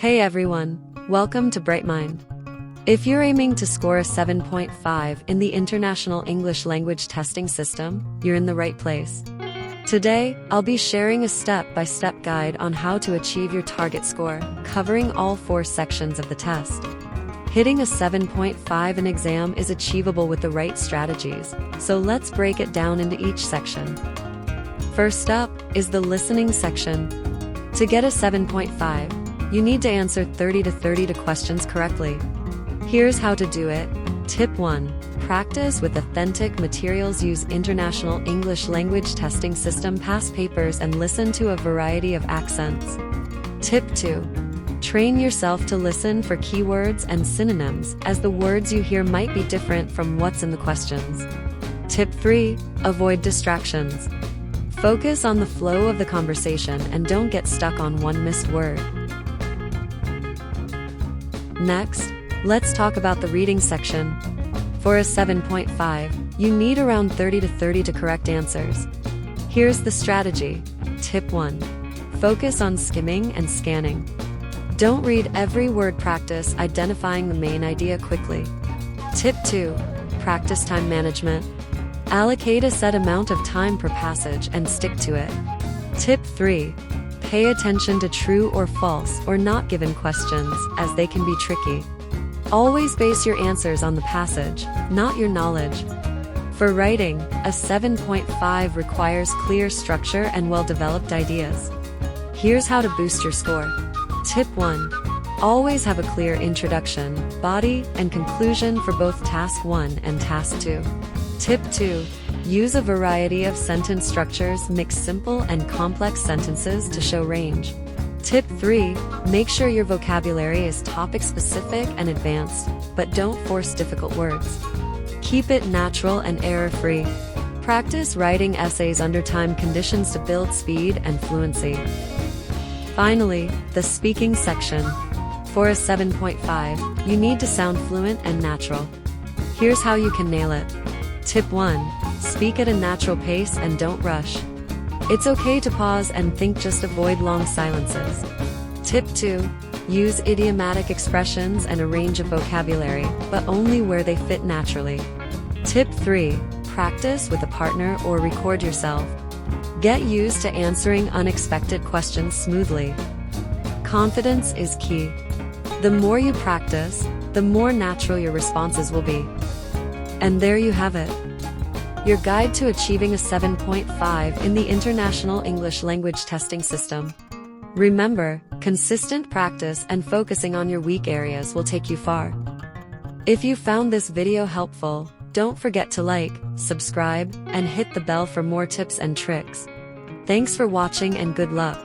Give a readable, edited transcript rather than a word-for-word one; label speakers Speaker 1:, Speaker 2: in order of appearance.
Speaker 1: Hey everyone, welcome to Bright Mind. If you're aiming to score a 7.5 in the International English Language Testing System, you're in the right place. Today, I'll be sharing a step-by-step guide on how to achieve your target score, covering all 4 sections of the test. Hitting a 7.5 in exam is achievable with the right strategies, so let's break it down into each section. First up is the listening section. To get a 7.5, you need to answer 30 to 32 questions correctly. Here's how to do it. Tip 1. Practice with authentic materials. Use International English Language Testing System past papers and listen to a variety of accents. Tip 2. Train yourself to listen for keywords and synonyms, as the words you hear might be different from what's in the questions. Tip 3. Avoid distractions. Focus on the flow of the conversation and don't get stuck on one missed word. Next, let's talk about the reading section. For a 7.5, you need around 30 to 32 correct answers. Here's the strategy. Tip 1. Focus on skimming and scanning. Don't read every word. Practice identifying the main idea quickly. Tip 2. Practice time management. Allocate a set amount of time per passage and stick to it. Tip 3. Pay attention to true or false or not given questions, as they can be tricky. Always base your answers on the passage, not your knowledge. For writing, a 7.5 requires clear structure and well-developed ideas. Here's how to boost your score. Tip 1. Always have a clear introduction, body, and conclusion for both Task 1 and Task 2. Tip 2. Use a variety of sentence structures. Mix simple and complex sentences to show range. Tip 3. Make sure your vocabulary is topic-specific and advanced, but don't force difficult words. Keep it natural and error-free. Practice writing essays under time conditions to build speed and fluency. Finally, the speaking section. For a 7.5, you need to sound fluent and natural. Here's how you can nail it. Tip 1. Speak at a natural pace and don't rush. It's okay to pause and think, just avoid long silences. Tip 2. Use idiomatic expressions and a range of vocabulary, but only where they fit naturally. Tip 3. Practice with a partner or record yourself. Get used to answering unexpected questions smoothly. Confidence is key. The more you practice, the more natural your responses will be. And there you have it. Your guide to achieving a 7.5 in the International English Language Testing System. Remember, consistent practice and focusing on your weak areas will take you far. If you found this video helpful, don't forget to like, subscribe, and hit the bell for more tips and tricks. Thanks for watching and good luck.